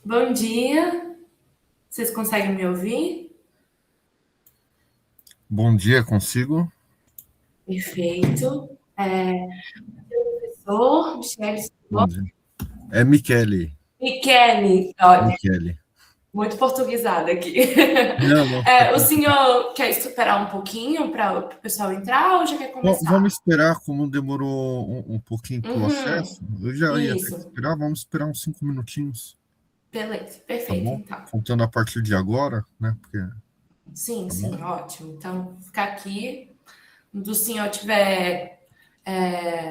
Bom dia, vocês conseguem me ouvir? Bom dia, consigo? Perfeito. Professor Michele Bom dia. É Michele. Michele, olha, Michele. muito portuguesada aqui. Não, não, fica O tranquilo. senhor quer esperar um pouquinho para o pessoal entrar ou já quer Vamos começar? esperar, como demorou um pouquinho para o Uhum, acesso. Eu já ia ter que isso. esperar, vamos esperar uns 5 minutinhos, Beleza, tá perfeito, bom? então. Contando a partir de agora, né? Porque, Sim, tá bom? sim, ótimo. Então, vou ficar aqui. Quando o senhor tiver.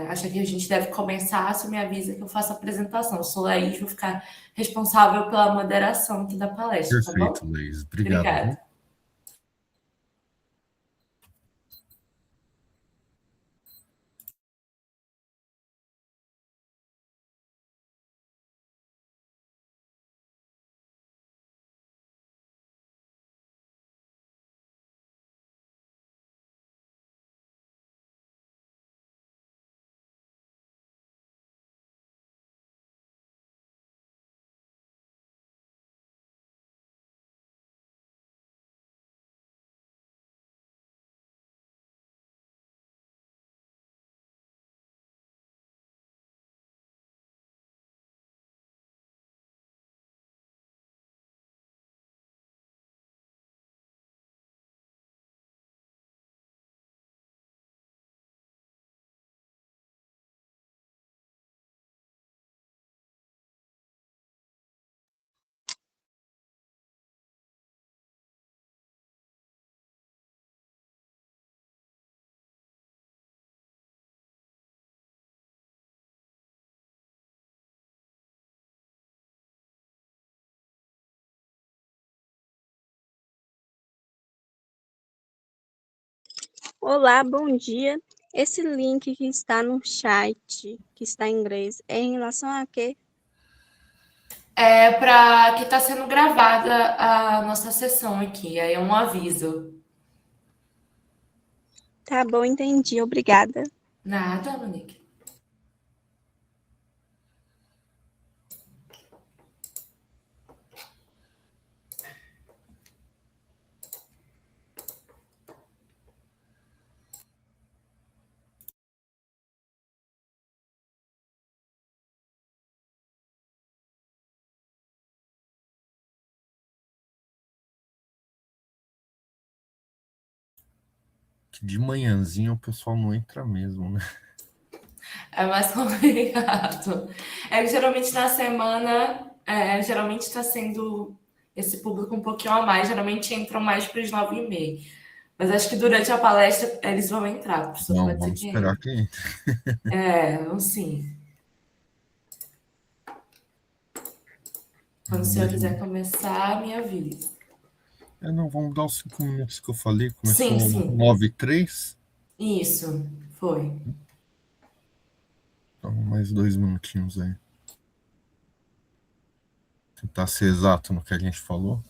Acha que a gente deve começar, você me avisa que eu faço a apresentação. Eu sou Laís, vou ficar responsável pela moderação aqui da palestra, tá Perfeito, bom? Leis. Obrigado, viu? Obrigada. Olá, bom dia. Esse link que está no chat, que está em inglês, é em relação a quê? É para que está sendo gravada a nossa sessão aqui, aí é um aviso. Tá bom, entendi. Obrigada. Nada, Monique. Que de manhãzinho o pessoal não entra mesmo, né? É mais complicado. É que geralmente na semana, geralmente está sendo esse público um pouquinho a mais, geralmente entram mais para as 9h30. Mas acho que durante a palestra eles vão entrar, o professor Não, pode ser vamos que esperar entre. que entre. Sim. Quando o senhor quiser Mesmo. começar, me avise. Não, vamos dar os 5 minutos que eu falei. Sim, Começou sim. 9h03. Isso, foi. Então, mais 2 minutinhos aí. Tentar ser exato no que a gente falou.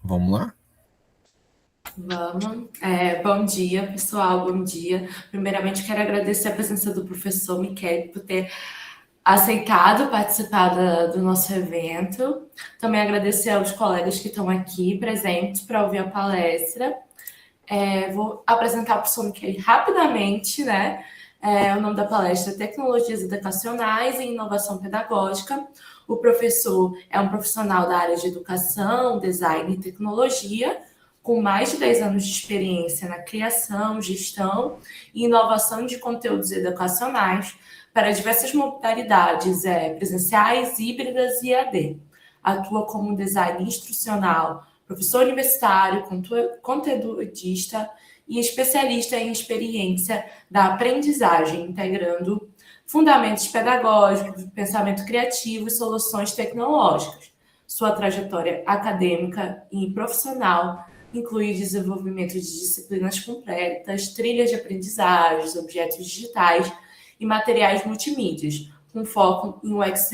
Vamos lá? Vamos. Bom dia, pessoal, bom dia. Primeiramente, quero agradecer a presença do professor Michele por ter aceitado participar do nosso evento. Também agradecer aos colegas que estão aqui presentes para ouvir a palestra. Vou apresentar o professor Michele rapidamente, né? O nome da palestra é Tecnologias Educacionais e Inovação Pedagógica. O professor é um profissional da área de educação, design e tecnologia, com mais de 10 anos de experiência na criação, gestão e inovação de conteúdos educacionais para diversas modalidades presenciais, híbridas e EAD. Atua como design instrucional, professor universitário, conteudista e especialista em experiência da aprendizagem, integrando fundamentos pedagógicos, pensamento criativo e soluções tecnológicas. Sua trajetória acadêmica e profissional inclui desenvolvimento de disciplinas completas, trilhas de aprendizagem, objetos digitais e materiais multimídias, com foco em UX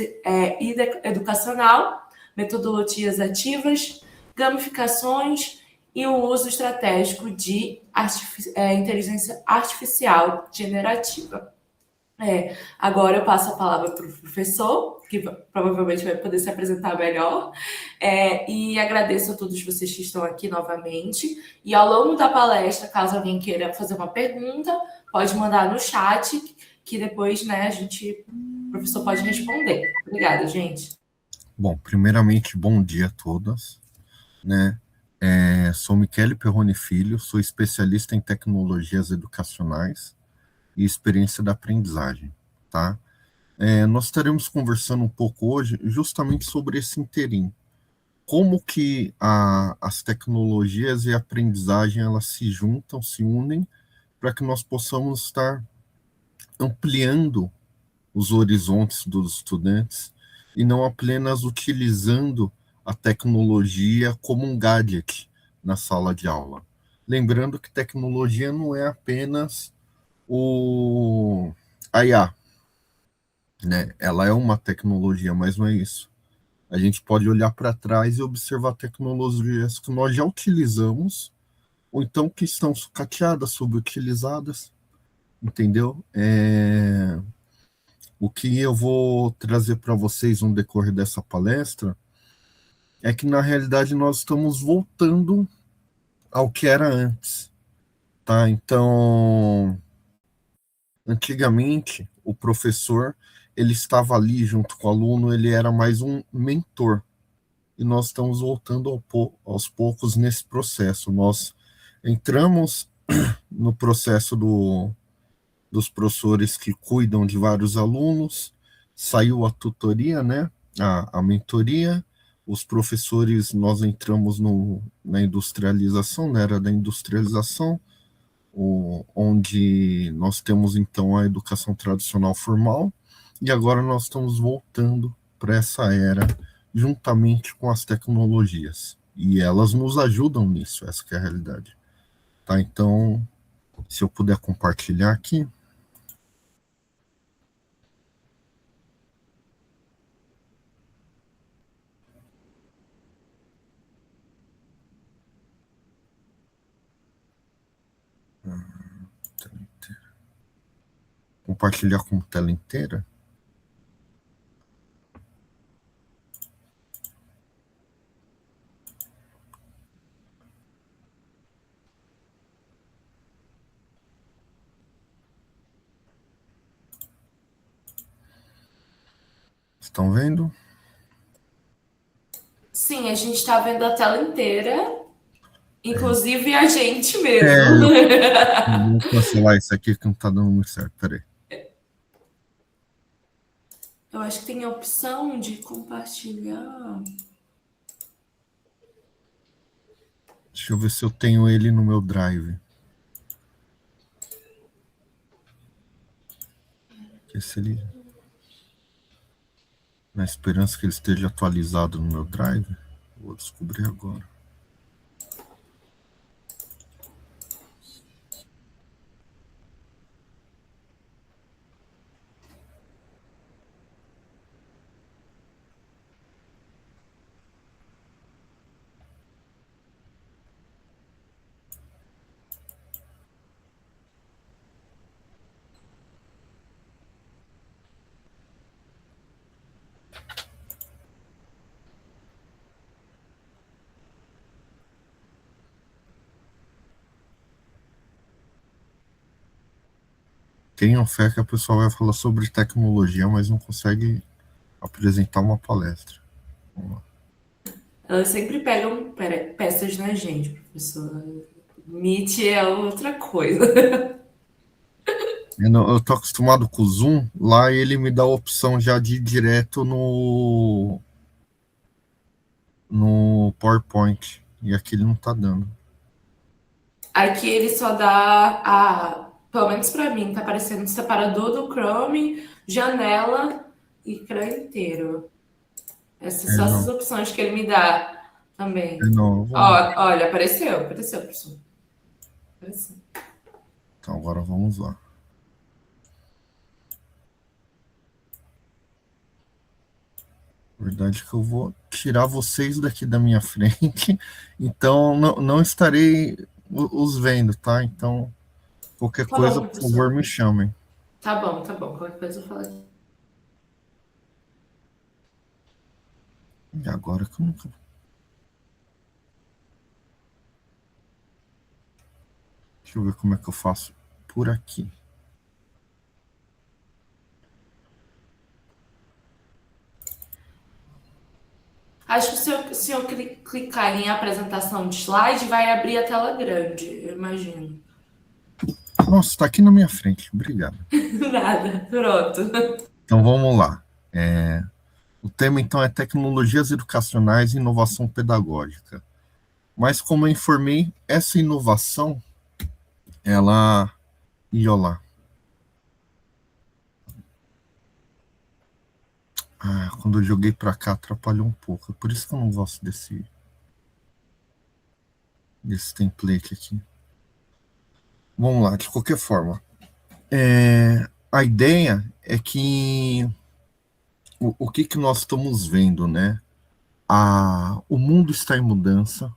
educacional, metodologias ativas, gamificações e o uso estratégico de inteligência artificial generativa. Agora eu passo a palavra para o professor, que provavelmente vai poder se apresentar melhor, e agradeço a todos vocês que estão aqui novamente. E ao longo da palestra, caso alguém queira fazer uma pergunta, pode mandar no chat, que depois, né, o professor pode responder. Obrigada, gente. Bom, primeiramente, bom dia a todas, né? Sou Michele Perrone Filho, sou especialista em tecnologias educacionais e experiência da aprendizagem, tá? Nós estaremos conversando um pouco hoje justamente sobre esse interim. Como que as tecnologias e a aprendizagem, elas se juntam, se unem, para que nós possamos estar ampliando os horizontes dos estudantes e não apenas utilizando a tecnologia como um gadget na sala de aula. Lembrando que tecnologia não é apenas a IA, né? Ela é uma tecnologia, mas não é isso. A gente pode olhar para trás e observar tecnologias que nós já utilizamos, ou então que estão sucateadas, subutilizadas, entendeu? O que eu vou trazer para vocês no decorrer dessa palestra é que, na realidade, nós estamos voltando ao que era antes, tá? Então, antigamente, o professor, ele estava ali junto com o aluno, ele era mais um mentor, e nós estamos voltando aos poucos nesse processo. Nós entramos no processo dos professores que cuidam de vários alunos, saiu a tutoria, né? A mentoria, os professores, nós entramos na industrialização, na era da industrialização, onde nós temos então a educação tradicional formal, e agora nós estamos voltando para essa era juntamente com as tecnologias. E elas nos ajudam nisso, essa que é a realidade. Tá? Então, se eu puder compartilhar aqui. Compartilhar com tela inteira. Estão vendo? Sim, a gente está vendo a tela inteira, inclusive a gente mesmo. Vou cancelar isso aqui que não está dando muito certo. Peraí. Eu acho que tem a opção de compartilhar. Deixa eu ver se eu tenho ele no meu Drive. Que se ele... Na esperança que ele esteja atualizado no meu Drive. Vou descobrir agora. tenham fé que a pessoa vai falar sobre tecnologia, mas não consegue apresentar uma palestra. Vamos lá. Elas sempre pegam peças na gente, professor. Meet é outra coisa. Eu tô acostumado com o Zoom, lá ele me dá a opção já de ir direto no PowerPoint, e aqui ele não tá dando. Aqui ele só dá pelo menos para mim, tá aparecendo separador do Chrome, janela e ecrã inteiro. Essas são essas Não, opções que ele me dá também. não, Ó, olha, apareceu, professor. Apareceu. então agora vamos lá. Verdade que eu vou tirar vocês daqui da minha frente, então não estarei os vendo, tá? Então, qualquer Tá bom, coisa, por favor, professor. me chamem. Tá bom. Qualquer coisa eu falo aqui. E agora que eu nunca. Deixa eu ver como é que eu faço por aqui. Acho que se o senhor clicar em apresentação de slide, vai abrir a tela grande, eu imagino. Nossa, está aqui na minha frente. Obrigado. Nada, pronto. Então vamos lá. O tema então é tecnologias educacionais e inovação pedagógica. Mas como eu informei, essa inovação, ela... E olha lá. Quando eu joguei para cá atrapalhou um pouco. É por isso que eu não gosto desse template aqui. Vamos lá, de qualquer forma. A ideia é que o que nós estamos vendo, né? O mundo está em mudança,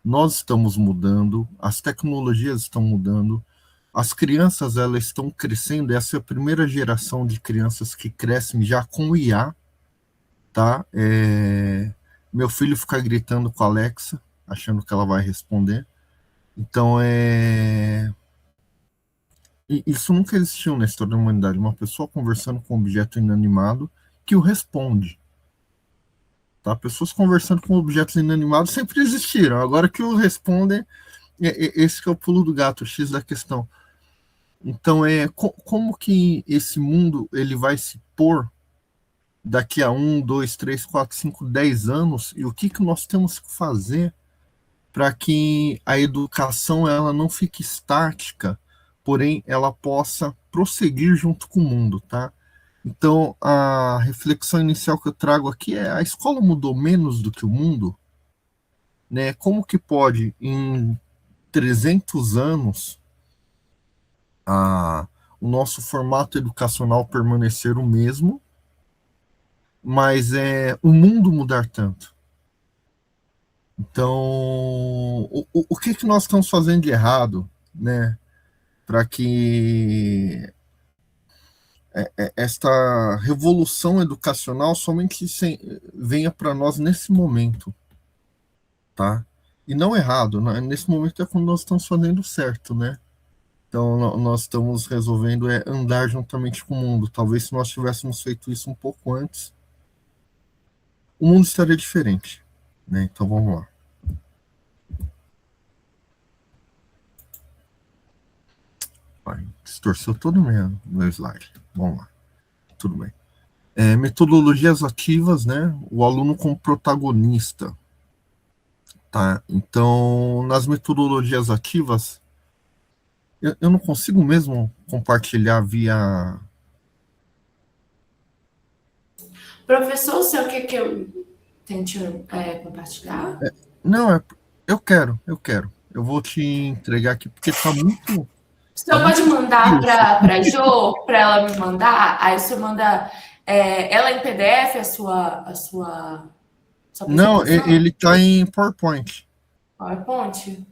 nós estamos mudando, as tecnologias estão mudando, as crianças elas estão crescendo, essa é a primeira geração de crianças que crescem já com IA, tá? Meu filho fica gritando com a Alexa, achando que ela vai responder. Então, isso nunca existiu na história da humanidade, uma pessoa conversando com um objeto inanimado que o responde. Tá? Pessoas conversando com objetos inanimados sempre existiram, agora que o respondem, esse que é o pulo do gato, o X da questão. Então, como que esse mundo ele vai se pôr daqui a 1, 2, 3, 4, 5, 10 anos, e o que nós temos que fazer para que a educação ela não fique estática, porém ela possa prosseguir junto com o mundo, tá? Então, a reflexão inicial que eu trago aqui é: a escola mudou menos do que o mundo? Né? Como que pode, em 300 anos, o nosso formato educacional permanecer o mesmo, mas o mundo mudar tanto? Então, o que nós estamos fazendo de errado, né, para que esta revolução educacional somente venha para nós nesse momento, tá? E não errado, né? Nesse momento é quando nós estamos fazendo certo, né? Então, nós estamos resolvendo andar juntamente com o mundo. Talvez se nós tivéssemos feito isso um pouco antes, o mundo estaria diferente, né? Então, vamos lá. Distorceu todo o meu slide. Vamos lá. Tudo bem. Metodologias ativas, né? O aluno como protagonista. Tá? Então, nas metodologias ativas, eu não consigo mesmo compartilhar via... Professor, o senhor quer que eu tente compartilhar? Não, eu quero. Eu vou te entregar aqui, porque tá muito... O senhor pode mandar para a Jo, para ela me mandar? Aí o senhor manda ela em PDF, a sua Não, apresentação? ele tá em PowerPoint. PowerPoint?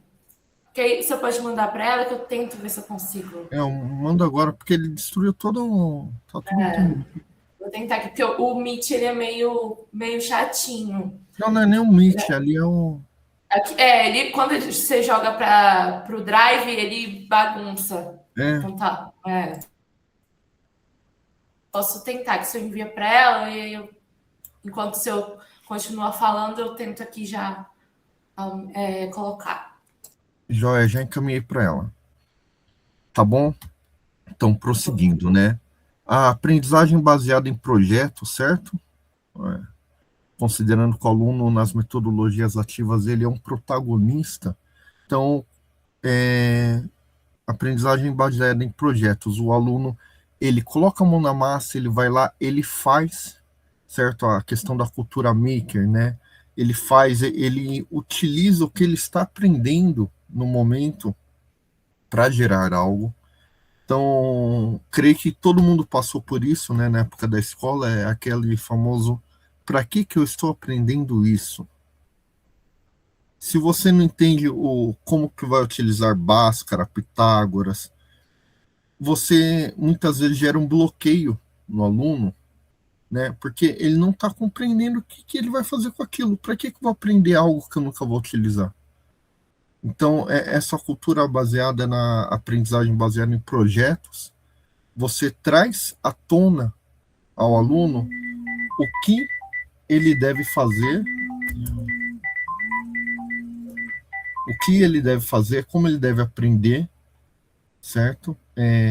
Que aí você pode mandar para ela que eu tento ver se eu consigo. Eu mando agora, porque ele destruiu todo... Tá tudo muito... Vou tentar aqui, porque o Meet ele é meio chatinho. Não é nem um Meet, ali é o... Ele, quando você joga para o Drive, ele bagunça. Então tá. posso tentar que você envia para ela e enquanto o senhor continua falando, eu tento aqui já colocar. Joia, já encaminhei para ela. Tá bom? Então, prosseguindo, né? A aprendizagem baseada em projetos, certo? Considerando que o aluno, nas metodologias ativas, ele é um protagonista. Então, aprendizagem baseada em projetos. O aluno, ele coloca a mão na massa, ele vai lá, ele faz, certo? A questão da cultura maker, né? Ele faz, ele utiliza o que ele está aprendendo no momento para gerar algo. Então, creio que todo mundo passou por isso, né, na época da escola, é aquele famoso, para que eu estou aprendendo isso? Se você não entende como que vai utilizar Bhaskara, Pitágoras, você muitas vezes gera um bloqueio no aluno, né, porque ele não está compreendendo o que ele vai fazer com aquilo. Para que eu vou aprender algo que eu nunca vou utilizar? Então, essa cultura baseada na aprendizagem baseada em projetos, você traz à tona ao aluno o que ele deve fazer, como ele deve aprender, certo?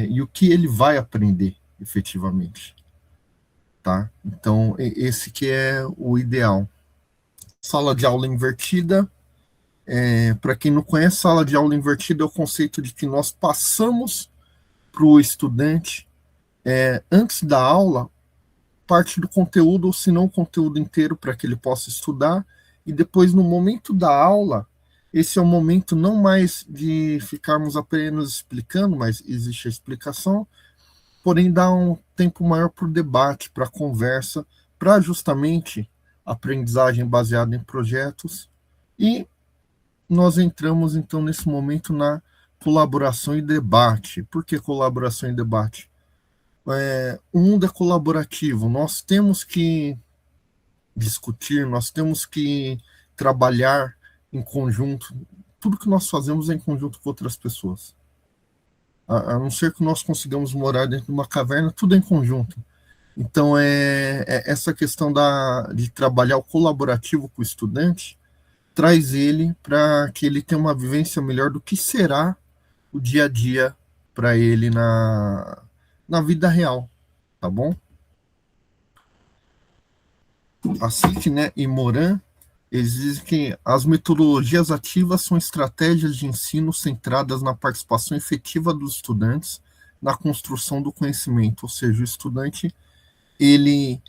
E o que ele vai aprender, efetivamente. Tá? Então, esse que é o ideal. Sala de aula invertida. Para quem não conhece, sala de aula invertida é o conceito de que nós passamos para o estudante, antes da aula, parte do conteúdo, ou se não o conteúdo inteiro, para que ele possa estudar, e depois, no momento da aula, esse é o momento não mais de ficarmos apenas explicando, mas existe a explicação, porém dá um tempo maior para o debate, para a conversa, para justamente aprendizagem baseada em projetos, e nós entramos, então, nesse momento na colaboração e debate. Por que colaboração e debate? O mundo é colaborativo, nós temos que discutir, nós temos que trabalhar em conjunto. Tudo que nós fazemos é em conjunto com outras pessoas. A não ser que nós consigamos morar dentro de uma caverna, tudo é em conjunto. Então, essa questão de trabalhar o colaborativo com o estudante traz ele para que ele tenha uma vivência melhor do que será o dia a dia para ele na vida real, tá bom? A CIT, né, e Moran, eles dizem que as metodologias ativas são estratégias de ensino centradas na participação efetiva dos estudantes na construção do conhecimento, ou seja, o estudante, ele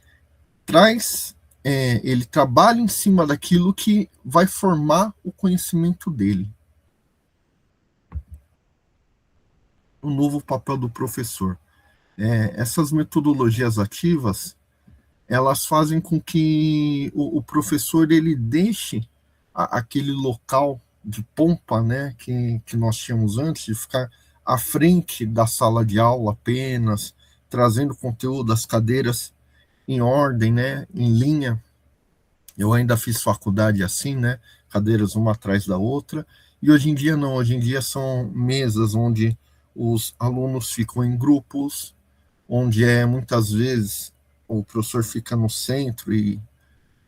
ele trabalha em cima daquilo que vai formar o conhecimento dele. O novo papel do professor. Essas metodologias ativas, elas fazem com que o professor ele deixe aquele local de pompa, né, que nós tínhamos antes, de ficar à frente da sala de aula apenas, trazendo conteúdo, as cadeiras em ordem, né, em linha. Eu ainda fiz faculdade assim, né, cadeiras uma atrás da outra, e hoje em dia não, hoje em dia são mesas onde os alunos ficam em grupos, onde muitas vezes o professor fica no centro e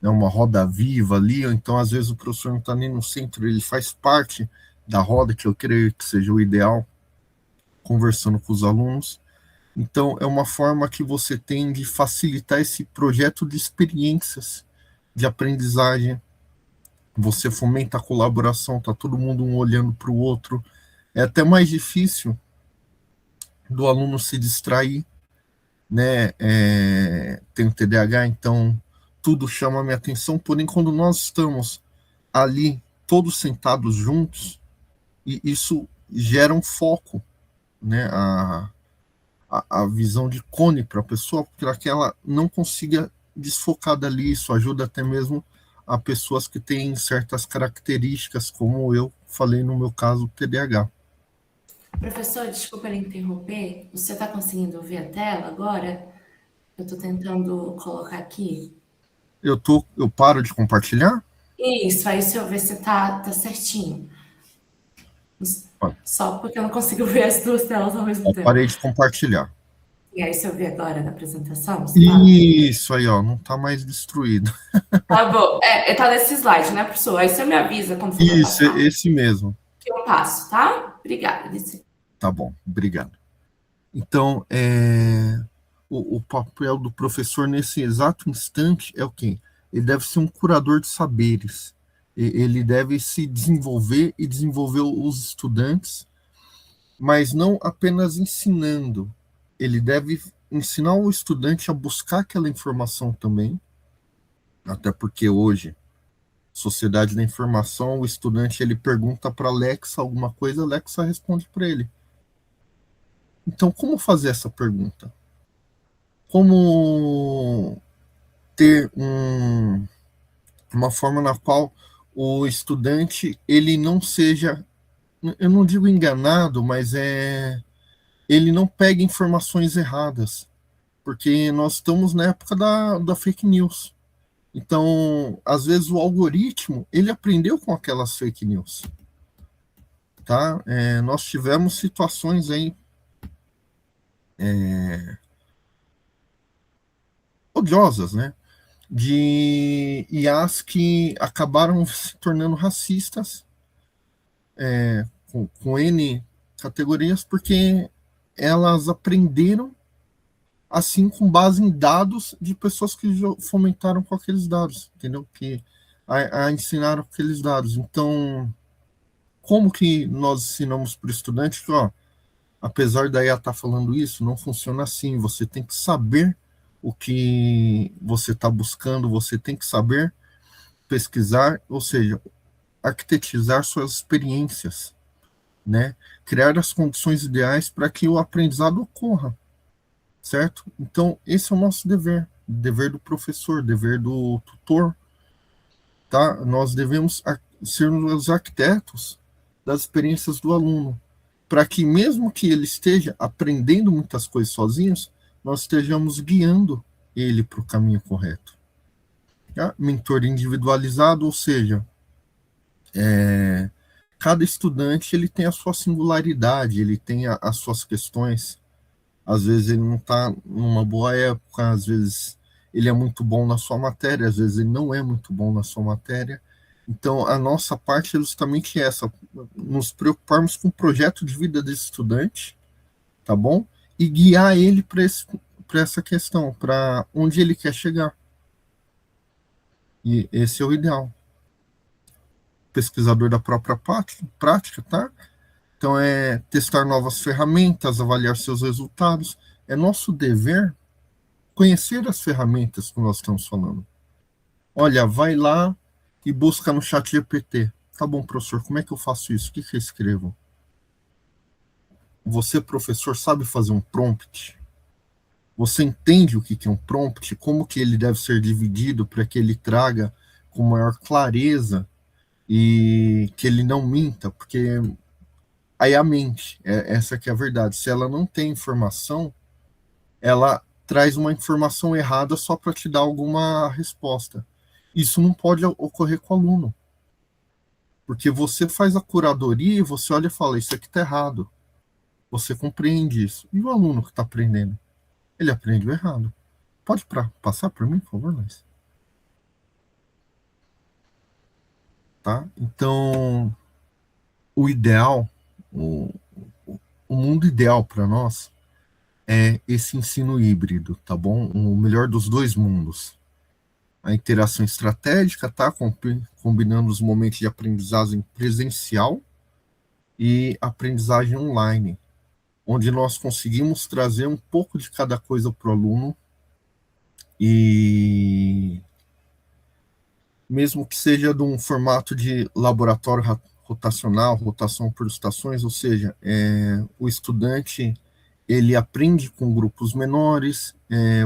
é uma roda viva ali, ou então às vezes o professor não está nem no centro, ele faz parte da roda, que eu creio que seja o ideal, conversando com os alunos. Então é uma forma que você tem de facilitar esse projeto de experiências de aprendizagem, você fomenta a colaboração, está todo mundo um olhando para o outro, é até mais difícil do aluno se distrair, né, tem o TDAH, então tudo chama a minha atenção, porém quando nós estamos ali, todos sentados juntos, e isso gera um foco, né, a visão de cone para a pessoa, para que ela não consiga desfocar dali, isso ajuda até mesmo a pessoas que têm certas características, como eu falei no meu caso, TDAH. Professor, desculpa lhe interromper. Você está conseguindo ver a tela agora? Eu estou tentando colocar aqui. Eu paro de compartilhar? Isso, aí se eu ver se tá certinho. Só porque eu não consigo ver as duas telas ao mesmo tempo. Parei de compartilhar. E aí, se eu ver agora na apresentação, você fala? Isso aí, ó, não está mais destruído. Tá bom. Tá nesse slide, né, professor? Aí você me avisa quando for para Isso, passar, esse mesmo. que eu passo, tá? Obrigada, Lici. Tá bom, obrigado. Então, o papel do professor nesse exato instante é o quê? Ele deve ser um curador de saberes. Ele deve se desenvolver e desenvolver os estudantes, mas não apenas ensinando. Ele deve ensinar o estudante a buscar aquela informação também, até porque hoje, sociedade da informação, o estudante ele pergunta para a Alexa alguma coisa, a Alexa responde para ele. Então, como fazer essa pergunta? Como ter uma forma na qual o estudante ele não seja, eu não digo enganado, mas ele não pega informações erradas, porque nós estamos na época da fake news. Então, às vezes o algoritmo ele aprendeu com aquelas fake news, tá? Nós tivemos situações aí odiosas, né? De IAs que acabaram se tornando racistas, com N categorias, porque elas aprenderam assim com base em dados de pessoas que fomentaram com aqueles dados, entendeu? Que a ensinaram aqueles dados. Então, como que nós ensinamos para o estudante que, ó, apesar da IA estar falando isso, não funciona assim, você tem que saber o que você está buscando, você tem que saber pesquisar, ou seja, arquitetizar suas experiências, né? Criar as condições ideais para que o aprendizado ocorra, certo? Então, esse é o nosso dever do professor, dever do tutor, tá? Nós devemos ser os arquitetos das experiências do aluno, para que mesmo que ele esteja aprendendo muitas coisas sozinhos, nós estejamos guiando ele para o caminho correto. Tá? Mentor individualizado, ou seja, cada estudante ele tem a sua singularidade, ele tem as suas questões. Às vezes ele não está numa boa época, às vezes ele é muito bom na sua matéria, às vezes ele não é muito bom na sua matéria. Então, a nossa parte é justamente essa, nos preocuparmos com o projeto de vida desse estudante, tá bom? E guiar ele para essa questão, para onde ele quer chegar. E esse é o ideal. Pesquisador da própria prática, tá? Então, testar novas ferramentas, avaliar seus resultados. É nosso dever conhecer as ferramentas que nós estamos falando. Olha, vai lá e busca no chat GPT. Tá bom, professor, como é que eu faço isso? O que eu escrevo? Você, professor, sabe fazer um prompt? Você entende o que é um prompt? Como que ele deve ser dividido para que ele traga com maior clareza e que ele não minta? Porque aí a mente, essa que é a verdade. Se ela não tem informação, ela traz uma informação errada só para te dar alguma resposta. Isso não pode ocorrer com o aluno. Porque você faz a curadoria e você olha e fala, isso aqui está errado. Você compreende isso. E o aluno que está aprendendo? Ele aprende o errado. Pode passar por mim, por favor, Laís? Tá? Então, o ideal, o mundo ideal para nós é esse ensino híbrido, tá bom? O melhor dos dois mundos. A interação estratégica, tá? Combinando os momentos de aprendizagem presencial e aprendizagem online, onde nós conseguimos trazer um pouco de cada coisa para o aluno e mesmo que seja de um formato de laboratório rotacional, rotação por estações, ou seja, o estudante ele aprende com grupos menores,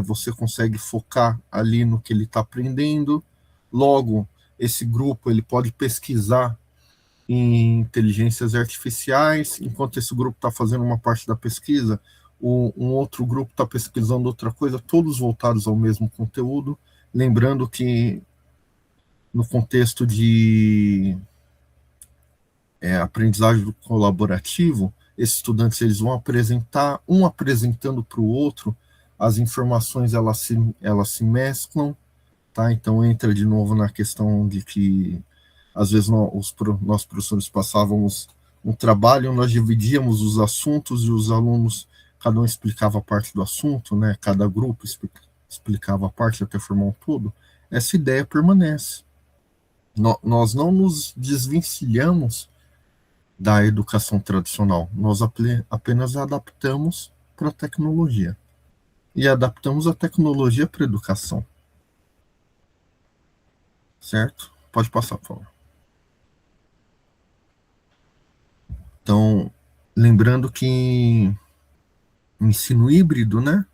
você consegue focar ali no que ele está aprendendo, logo, esse grupo ele pode pesquisar em inteligências artificiais, enquanto esse grupo está fazendo uma parte da pesquisa, um outro grupo está pesquisando outra coisa, todos voltados ao mesmo conteúdo, lembrando que no contexto de aprendizagem colaborativo, esses estudantes eles vão apresentar, um apresentando para o outro as informações elas se mesclam, tá? Então entra de novo na questão de que às vezes nós professores passávamos um trabalho, nós dividíamos os assuntos e os alunos, cada um explicava a parte do assunto, né? Cada grupo explicava a parte até formar um todo. Essa ideia permanece. Nós não nos desvencilhamos da educação tradicional, nós apenas adaptamos para a tecnologia. E adaptamos a tecnologia para a educação. Certo? Pode passar, por favor. Então, lembrando que o ensino híbrido, né?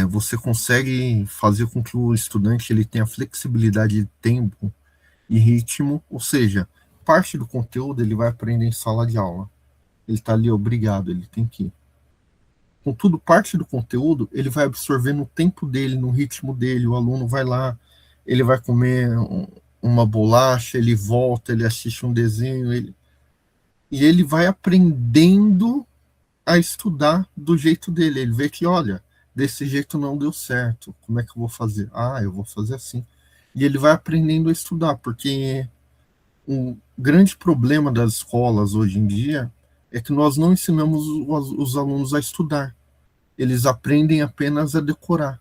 Você consegue fazer com que o estudante ele tenha flexibilidade de tempo e ritmo, ou seja, parte do conteúdo ele vai aprender em sala de aula. Ele está ali obrigado, ele tem que ir. Contudo, parte do conteúdo ele vai absorver no tempo dele, no ritmo dele. O aluno vai lá, ele vai comer uma bolacha, ele volta, ele assiste um desenho, e ele vai aprendendo a estudar do jeito dele. Ele vê que, olha, desse jeito não deu certo. Como é que eu vou fazer? Ah, eu vou fazer assim. E ele vai aprendendo a estudar, porque o grande problema das escolas hoje em dia é que nós não ensinamos os alunos a estudar. Eles aprendem apenas a decorar.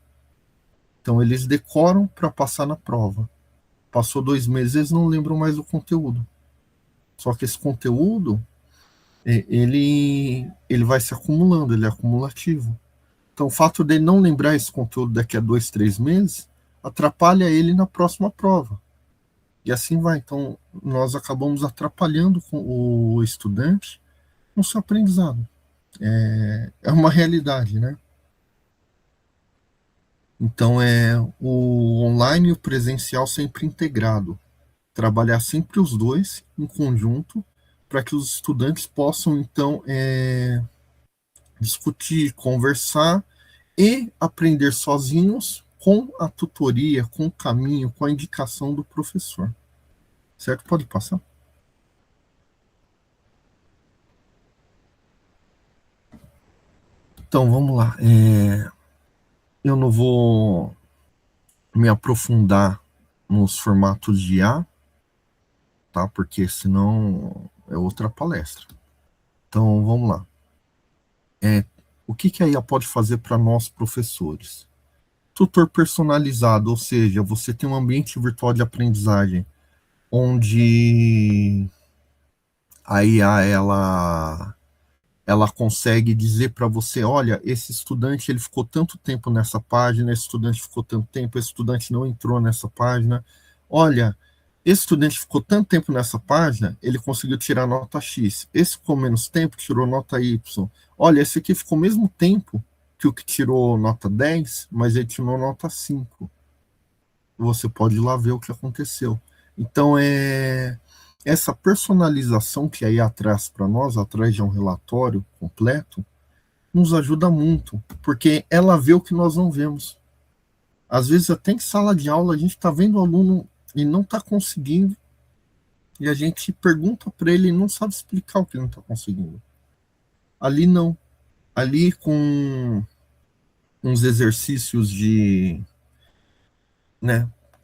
Então, eles decoram para passar na prova. Passou 2 meses, eles não lembram mais do conteúdo. Só que esse conteúdo, ele vai se acumulando, ele é acumulativo. Então, o fato dele não lembrar esse conteúdo daqui a 2, 3 meses, atrapalha ele na próxima prova. E assim vai. Então, nós acabamos atrapalhando com o estudante no seu aprendizado. É uma realidade, né? Então, o online e o presencial sempre integrado. Trabalhar sempre os dois em conjunto para que os estudantes possam, então, discutir, conversar e aprender sozinhos com a tutoria, com o caminho, com a indicação do professor. Certo? Pode passar. Então, vamos lá. Eu não vou me aprofundar nos formatos de IA, tá? Porque senão é outra palestra. Então, vamos lá. O que a IA pode fazer para nós, professores? Tutor personalizado, ou seja, você tem um ambiente virtual de aprendizagem onde a IA ela consegue dizer para você, olha, esse estudante ele ficou tanto tempo nessa página, esse estudante ficou tanto tempo, esse estudante não entrou nessa página. Olha, esse estudante ficou tanto tempo nessa página, ele conseguiu tirar nota X. Esse ficou menos tempo, tirou nota Y. Olha, esse aqui ficou o mesmo tempo que o que tirou nota 10, mas ele tirou nota 5. Você pode ir lá ver o que aconteceu. Então, essa personalização que a IA traz para nós, atrás de um relatório completo, nos ajuda muito, porque ela vê o que nós não vemos. Às vezes, até em sala de aula, a gente está vendo o aluno e não está conseguindo, e a gente pergunta para ele e não sabe explicar o que ele não está conseguindo. Ali não. Ali com uns exercícios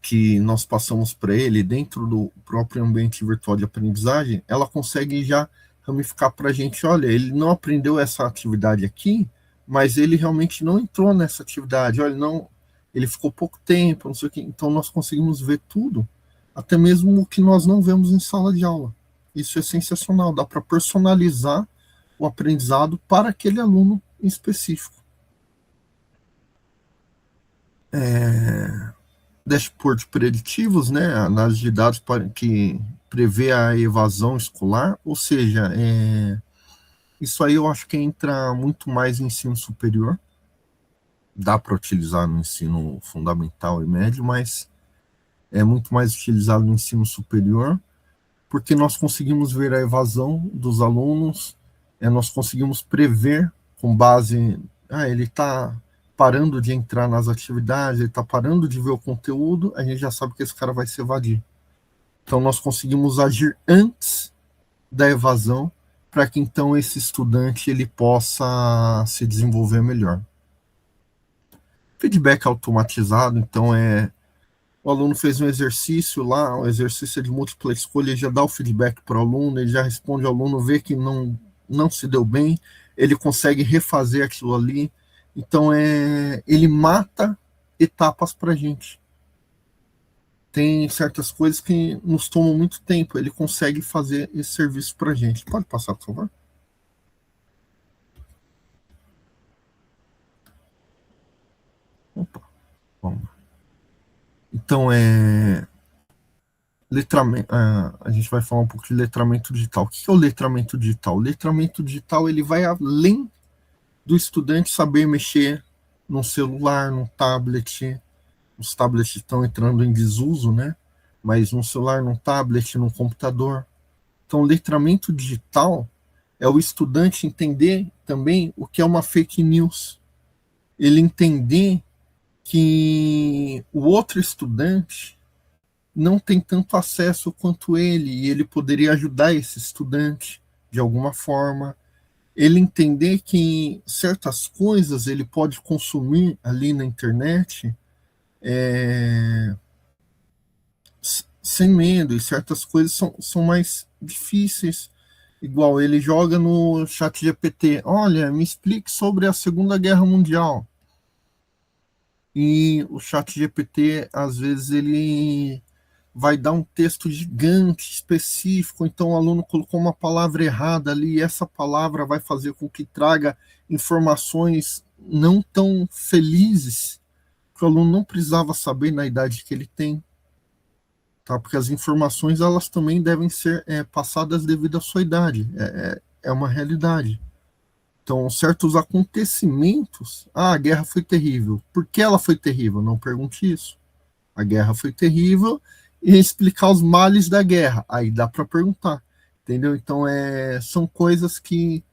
que nós passamos para ele dentro do próprio ambiente virtual de aprendizagem, ela consegue já ramificar para a gente, olha, ele não aprendeu essa atividade aqui, mas ele realmente não entrou nessa atividade, olha, não, ele ficou pouco tempo, não sei o quê. Então nós conseguimos ver tudo, até mesmo o que nós não vemos em sala de aula. Isso é sensacional, dá para personalizar o aprendizado para aquele aluno em específico. Dashboard preditivos, né, análise de dados que prevê a evasão escolar, ou seja, isso aí eu acho que entra muito mais no ensino superior, dá para utilizar no ensino fundamental e médio, mas é muito mais utilizado no ensino superior, porque nós conseguimos ver a evasão dos alunos, nós conseguimos prever com base, ele está parando de entrar nas atividades, ele está parando de ver o conteúdo, a gente já sabe que esse cara vai se evadir. Então, nós conseguimos agir antes da evasão para que, então, esse estudante ele possa se desenvolver melhor. Feedback automatizado, então o aluno fez um exercício lá, um exercício de múltipla escolha, ele já dá o feedback para o aluno, ele já responde ao aluno, vê que não se deu bem, ele consegue refazer aquilo ali. Então, ele mata etapas para a gente. Tem certas coisas que nos tomam muito tempo, ele consegue fazer esse serviço para a gente. Pode passar, por favor? Opa, vamos. Então, letramento, a gente vai falar um pouco de letramento digital. O que é o letramento digital? O letramento digital ele vai além do estudante saber mexer num celular, num tablet. Os tablets estão entrando em desuso, né? Mas num celular, num tablet, num computador. Então, o letramento digital é o estudante entender também o que é uma fake news. Ele entender que o outro estudante não tem tanto acesso quanto ele, e ele poderia ajudar esse estudante de alguma forma. Ele entender que certas coisas ele pode consumir ali na internet sem medo, e certas coisas são mais difíceis. Igual ele joga no chat GPT, olha, me explique sobre a Segunda Guerra Mundial. E o chat GPT, às vezes, ele vai dar um texto gigante, específico, então o aluno colocou uma palavra errada ali, e essa palavra vai fazer com que traga informações não tão felizes, que o aluno não precisava saber na idade que ele tem, tá? Porque as informações, elas também devem ser passadas devido à sua idade, é uma realidade. Então, certos acontecimentos, a guerra foi terrível. Por que ela foi terrível? Não pergunte isso. A guerra foi terrível, e explicar os males da guerra. Aí dá para perguntar, entendeu? Então, são coisas que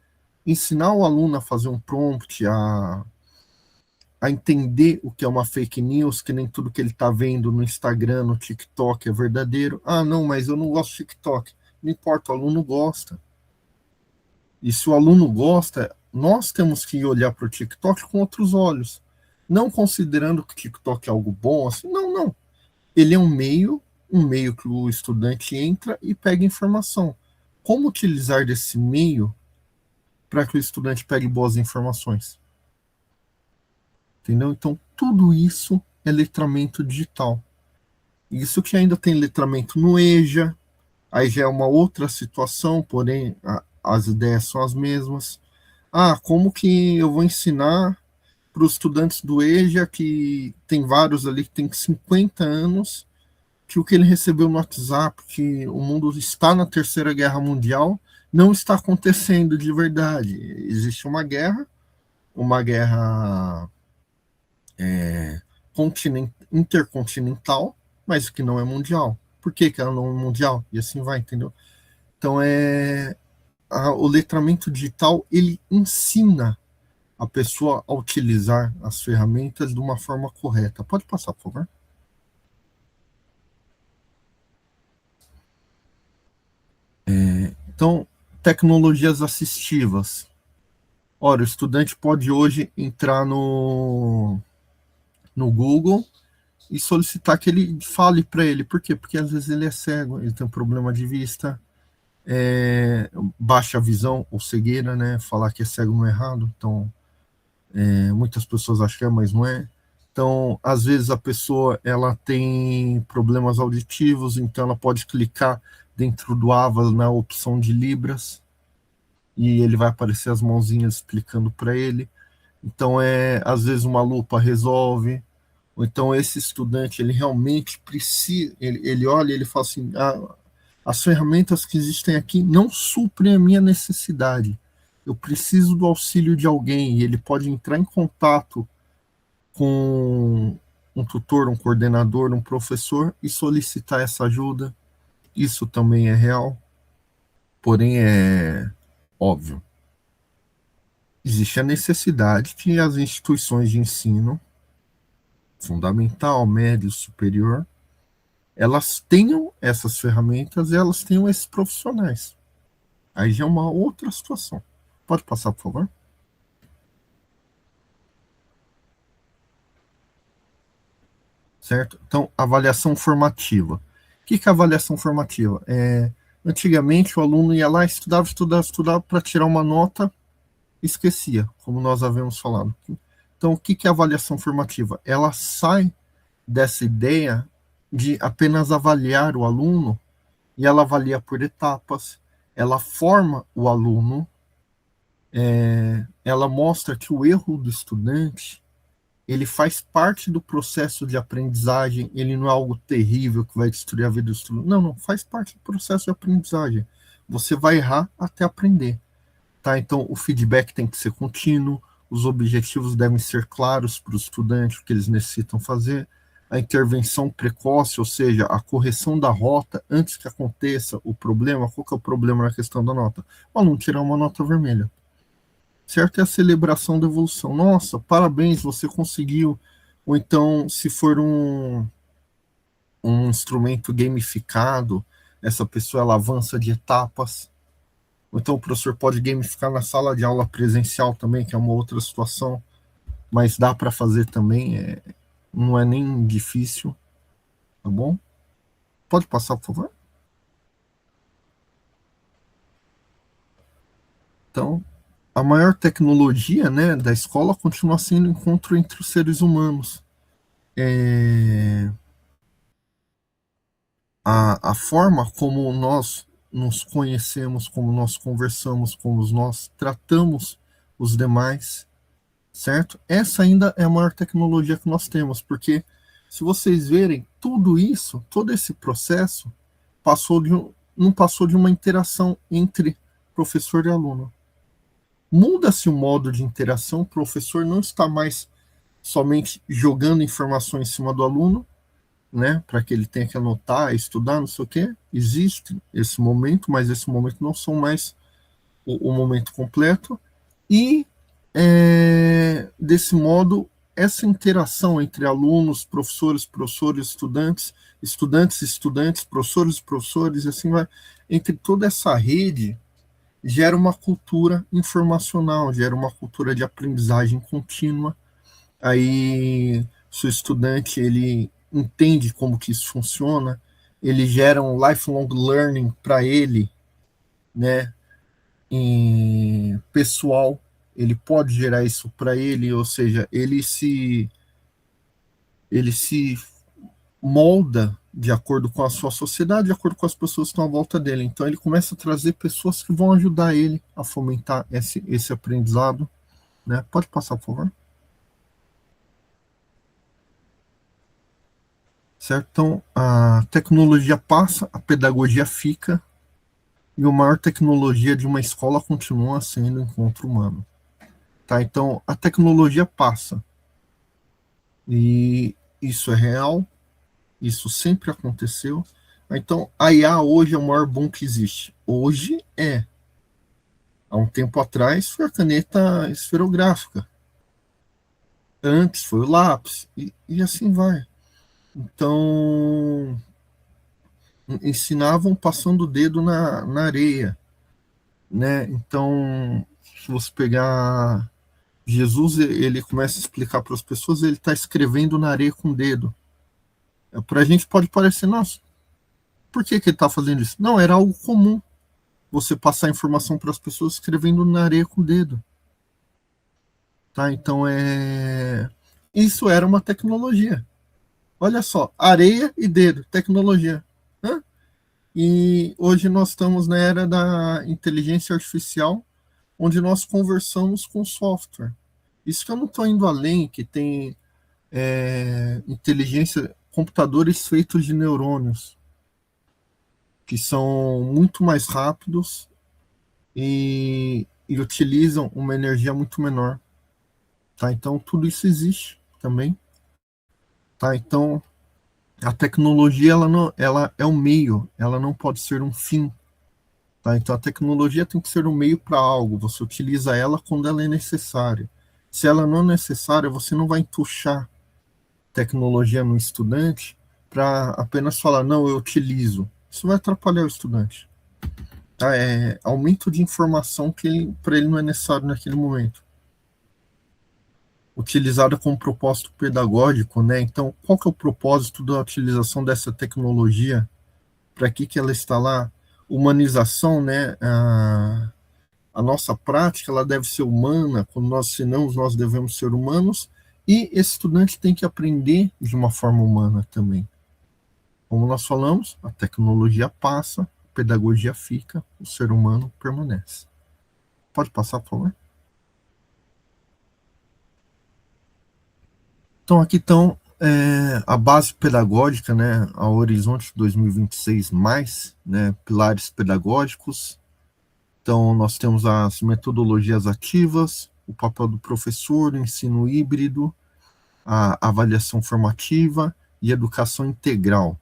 ensinar o aluno a fazer um prompt, a entender o que é uma fake news, que nem tudo que ele está vendo no Instagram, no TikTok é verdadeiro. Ah, não, mas eu não gosto de TikTok. Não importa, o aluno gosta. E se o aluno gosta, nós temos que olhar para o TikTok com outros olhos. Não considerando que o TikTok é algo bom, assim, não. Ele é um meio que o estudante entra e pega informação. Como utilizar desse meio para que o estudante pegue boas informações? Entendeu? Então, tudo isso é letramento digital. Isso que ainda tem letramento no EJA, aí já é uma outra situação, porém as ideias são as mesmas. Ah, como que eu vou ensinar para os estudantes do EJA, que tem vários ali que tem 50 anos, que o que ele recebeu no WhatsApp, que o mundo está na Terceira Guerra Mundial, não está acontecendo de verdade. Existe uma guerra intercontinental, mas que não é mundial. Por que ela não é mundial? E assim vai, entendeu? Então, o letramento digital, ele ensina a pessoa a utilizar as ferramentas de uma forma correta. Pode passar, por favor? Então, tecnologias assistivas. Ora, o estudante pode hoje entrar no Google e solicitar que ele fale para ele. Por quê? Porque às vezes ele é cego, ele tem um problema de vista, baixa visão ou cegueira, né? Falar que é cego não é errado, então muitas pessoas acham que é, mas não é. Então, às vezes a pessoa ela tem problemas auditivos, então ela pode clicar dentro do AVA na opção de Libras e ele vai aparecer as mãozinhas explicando para ele. Então, às vezes uma lupa resolve. Ou então esse estudante, ele realmente precisa, ele olha e ele fala assim, as ferramentas que existem aqui não suprem a minha necessidade. Eu preciso do auxílio de alguém, e ele pode entrar em contato com um tutor, um coordenador, um professor e solicitar essa ajuda. Isso também é real, porém é óbvio. Existe a necessidade que as instituições de ensino fundamental, médio, superior, elas tenham essas ferramentas e elas tenham esses profissionais. Aí já é uma outra situação. Pode passar, por favor? certo? Então, avaliação formativa. O que é avaliação formativa? Antigamente, o aluno ia lá, estudava para tirar uma nota, esquecia, como nós havíamos falado. Então, o que é avaliação formativa? Ela sai dessa ideia de apenas avaliar o aluno, e ela avalia por etapas, ela forma o aluno, ela mostra que o erro do estudante, ele faz parte do processo de aprendizagem, ele não é algo terrível que vai destruir a vida do estudante. Não, faz parte do processo de aprendizagem. Você vai errar até aprender. Tá? Então, o feedback tem que ser contínuo, os objetivos devem ser claros para o estudante, o que eles necessitam fazer, a intervenção precoce, ou seja, a correção da rota antes que aconteça o problema. Qual que é o problema na questão da nota? O aluno tirar uma nota vermelha. Certo? É a celebração da evolução. Nossa, parabéns, você conseguiu. Ou então, se for um instrumento gamificado, essa pessoa ela avança de etapas. Ou então o professor pode gamificar na sala de aula presencial também, que é uma outra situação, mas dá para fazer também, não é nem difícil, tá bom? Pode passar, por favor? Então, a maior tecnologia, né, da escola continua sendo o encontro entre os seres humanos. A forma como nós nos conhecemos, como nós conversamos, como nós tratamos os demais, certo? Essa ainda é a maior tecnologia que nós temos, porque se vocês verem, tudo isso, todo esse processo, não passou de uma interação entre professor e aluno. Muda-se o modo de interação, o professor não está mais somente jogando informações em cima do aluno, né, para que ele tenha que anotar, estudar, não sei o quê. Existe esse momento, mas esse momento não são mais o momento completo. E, desse modo, essa interação entre alunos, professores, estudantes, professores, e assim vai, entre toda essa rede, gera uma cultura informacional, gera uma cultura de aprendizagem contínua. Aí, se o estudante ele entende como que isso funciona, ele gera um lifelong learning para ele, né? Pessoal, ele pode gerar isso para ele, ou seja, ele se molda de acordo com a sua sociedade, de acordo com as pessoas que estão à volta dele. Então ele começa a trazer pessoas que vão ajudar ele a fomentar esse aprendizado, né? Pode passar, por favor. Certo? Então, a tecnologia passa, a pedagogia fica, e a maior tecnologia de uma escola continua sendo o encontro humano. Tá? Então, a tecnologia passa, e isso é real, isso sempre aconteceu. Então, a IA hoje é o maior boom que existe. Hoje é. Há um tempo atrás foi a caneta esferográfica. Antes foi o lápis, e assim vai. Então, ensinavam passando o dedo na areia, né? Então, se você pegar Jesus, ele começa a explicar para as pessoas, ele está escrevendo na areia com o dedo. Para a gente pode parecer, nossa, por que ele está fazendo isso? Não, era algo comum, você passar informação para as pessoas escrevendo na areia com o dedo. Tá? Então, isso era uma tecnologia. Olha só, areia e dedo, tecnologia. Hã? E hoje nós estamos na era da inteligência artificial, onde nós conversamos com software. Isso que eu não estou indo além, que tem inteligência, computadores feitos de neurônios, que são muito mais rápidos e utilizam uma energia muito menor. Tá? Então, tudo isso existe também. Tá? Então, a tecnologia ela é um meio, ela não pode ser um fim. Tá? Então, a tecnologia tem que ser um meio para algo. Você utiliza ela quando ela é necessária. Se ela não é necessária, você não vai entuchar tecnologia no estudante para apenas falar, não, eu utilizo. Isso vai atrapalhar o estudante. Tá? É aumento de informação que para ele não é necessário naquele momento. utilizada com propósito pedagógico, né? Então, qual que é o propósito da utilização dessa tecnologia? Para que ela está lá? Humanização, né? A nossa prática, ela deve ser humana. Quando nós ensinamos, nós devemos ser humanos. E esse estudante tem que aprender de uma forma humana também. Como nós falamos, a tecnologia passa, a pedagogia fica, o ser humano permanece. Pode passar, por favor? Então, aqui estão a base pedagógica, né, a Horizonte 2026+, né, pilares pedagógicos. Então, nós temos as metodologias ativas, o papel do professor, o ensino híbrido, a avaliação formativa e educação integral.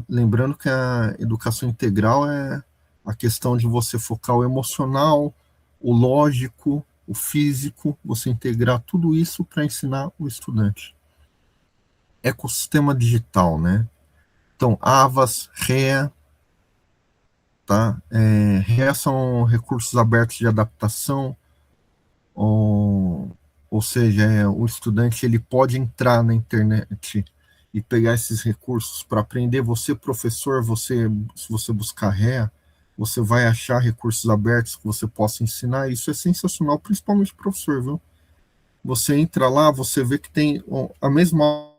Lembrando que a educação integral é a questão de você focar o emocional, o lógico, o físico, você integrar tudo isso para ensinar o estudante. Ecossistema digital, né? Então, AVAS, REA, tá? REA são recursos abertos de adaptação, ou seja, o estudante ele pode entrar na internet e pegar esses recursos para aprender. Você, professor, se você buscar REA, você vai achar recursos abertos que você possa ensinar. Isso é sensacional, principalmente professor, viu? Você entra lá, você vê que tem a mesma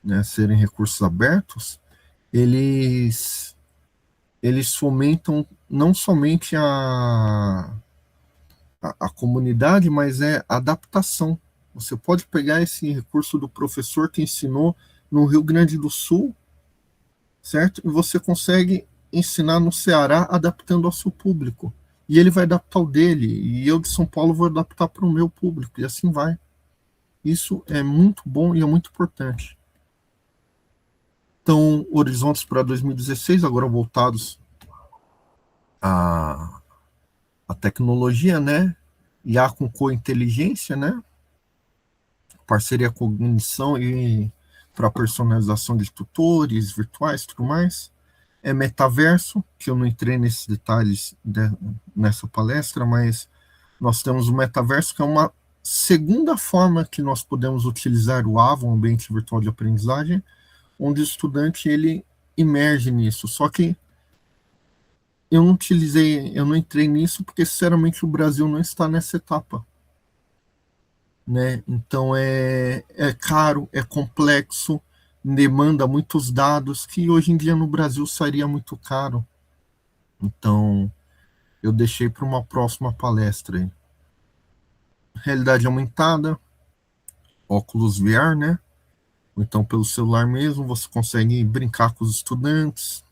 né, serem recursos abertos, eles fomentam não somente a comunidade, mas a adaptação. Você pode pegar esse recurso do professor que ensinou no Rio Grande do Sul, certo? E você consegue ensinar no Ceará adaptando ao seu público. E ele vai adaptar o dele, e eu de São Paulo vou adaptar para o meu público, e assim vai. Isso é muito bom e é muito importante. Então, horizontes para 2016, agora voltados à tecnologia, né? IA com co-inteligência, né? Parceria com cognição e para personalização de tutores virtuais e tudo mais. Metaverso, que eu não entrei nesses detalhes nessa palestra, mas nós temos o metaverso, que é uma segunda forma que nós podemos utilizar o AVA, um ambiente virtual de aprendizagem, onde o estudante ele emerge nisso. Só que eu não entrei nisso porque, sinceramente, o Brasil não está nessa etapa, né? Então é caro, é complexo, demanda muitos dados que hoje em dia no Brasil seria muito caro. Então eu deixei para uma próxima palestra aí. Realidade aumentada, óculos VR, né? Ou então pelo celular mesmo, você consegue brincar com os estudantes,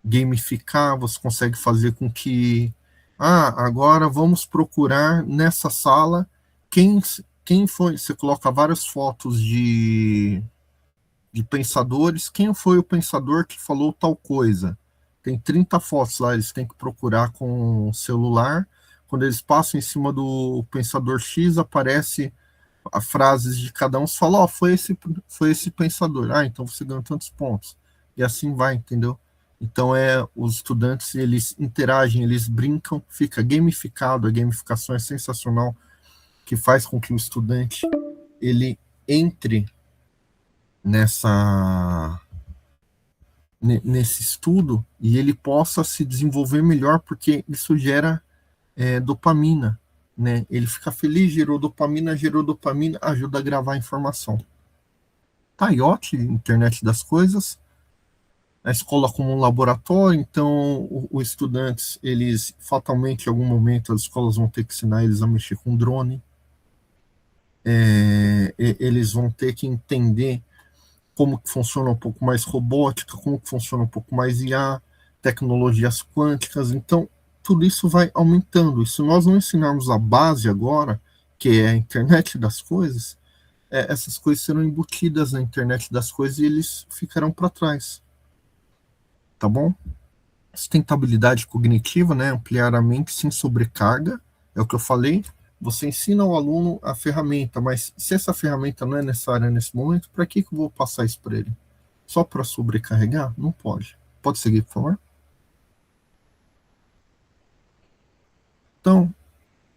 gamificar, você consegue fazer com que agora vamos procurar nessa sala quem foi, você coloca várias fotos de pensadores, quem foi o pensador que falou tal coisa. Tem 30 fotos lá, eles têm que procurar com o celular. Quando eles passam em cima do pensador X, aparece as frases de cada um, você fala, foi esse pensador. Então você ganha tantos pontos. E assim vai, entendeu? Então os estudantes, eles interagem, eles brincam, fica gamificado, a gamificação é sensacional, que faz com que o estudante ele entre nesse estudo e ele possa se desenvolver melhor, porque isso gera dopamina, né? Ele fica feliz, gerou dopamina, ajuda a gravar a informação. Tá, IoT, internet das coisas, a escola como um laboratório, então os estudantes, eles fatalmente, em algum momento, as escolas vão ter que ensinar eles a mexer com drone, eles vão ter que entender como que funciona um pouco mais robótica, como que funciona um pouco mais IA, tecnologias quânticas. Então, tudo isso vai aumentando. E se nós não ensinarmos a base agora, que é a internet das coisas, essas coisas serão embutidas na internet das coisas e eles ficarão para trás. Tá bom? Sustentabilidade cognitiva, né? Ampliar a mente sem sobrecarga, É o que eu falei, você ensina ao aluno a ferramenta, mas se essa ferramenta não é necessária nesse momento, para que eu vou passar isso para ele? Só para sobrecarregar? Não pode. Pode seguir, por favor? Então,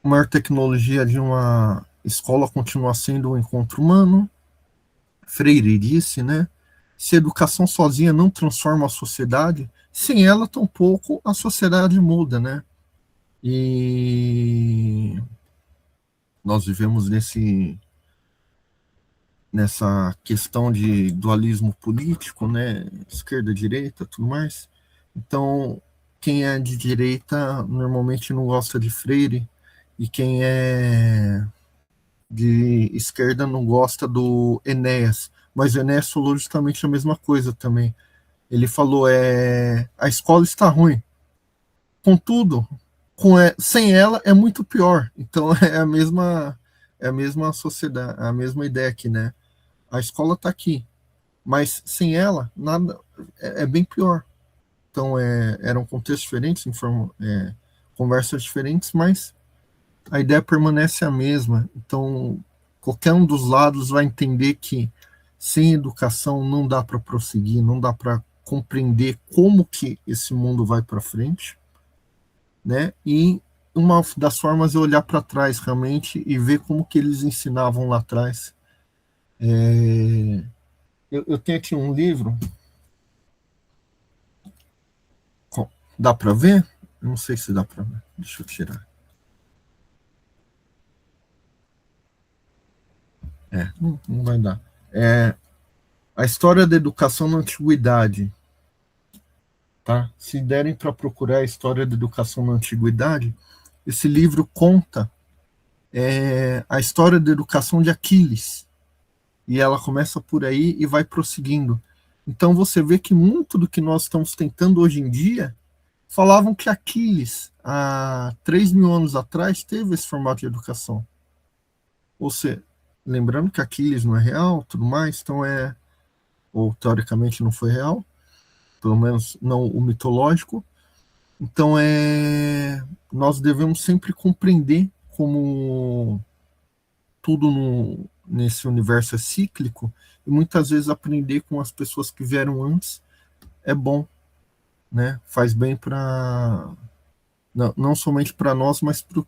a maior tecnologia de uma escola continua sendo o encontro humano. Freire disse, né? Se a educação sozinha não transforma a sociedade, sem ela, tampouco a sociedade muda, né? E nós vivemos nessa questão de dualismo político, né? Esquerda, direita, tudo mais. Então, quem é de direita normalmente não gosta de Freire, e quem é de esquerda não gosta do Enéas. Mas o Enéas falou justamente a mesma coisa também. Ele falou, a escola está ruim. Contudo, sem ela é muito pior. Então é a mesma sociedade, a mesma ideia aqui, né? A escola está aqui, mas sem ela nada é bem pior. Então eram contextos diferentes, conversas diferentes, mas a ideia permanece a mesma. Então qualquer um dos lados vai entender que sem educação não dá para prosseguir, não dá para compreender como que esse mundo vai para frente, né? E uma das formas é olhar para trás realmente e ver como que eles ensinavam lá atrás. Eu tenho aqui um livro, dá para ver? Eu não sei se dá para ver, deixa eu tirar. Não vai dar. A história da educação na antiguidade, tá? Se derem para procurar a história da educação na antiguidade, esse livro conta a história da educação de Aquiles. E ela começa por aí e vai prosseguindo. Então você vê que muito do que nós estamos tentando hoje em dia, falavam que Aquiles, há 3.000 anos atrás, teve esse formato de educação. Ou seja, lembrando que Aquiles não é real, tudo mais, então ou teoricamente não foi real, pelo menos não o mitológico. Então nós devemos sempre compreender como tudo nesse universo é cíclico, e muitas vezes aprender com as pessoas que vieram antes é bom, né? Faz bem para não somente para nós, mas para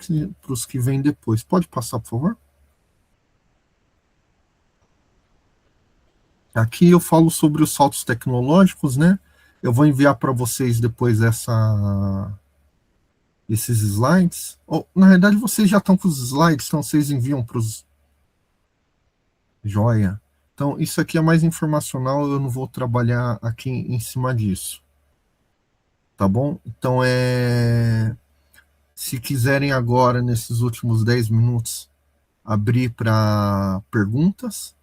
os que vêm depois. Pode passar, por favor? Aqui eu falo sobre os saltos tecnológicos, né? Eu vou enviar para vocês depois esses slides. Na realidade, vocês já estão com os slides, então vocês enviam para os... Joia. Então, isso aqui é mais informacional, eu não vou trabalhar aqui em cima disso. Tá bom? Então, se quiserem agora, nesses últimos 10 minutos, abrir para perguntas.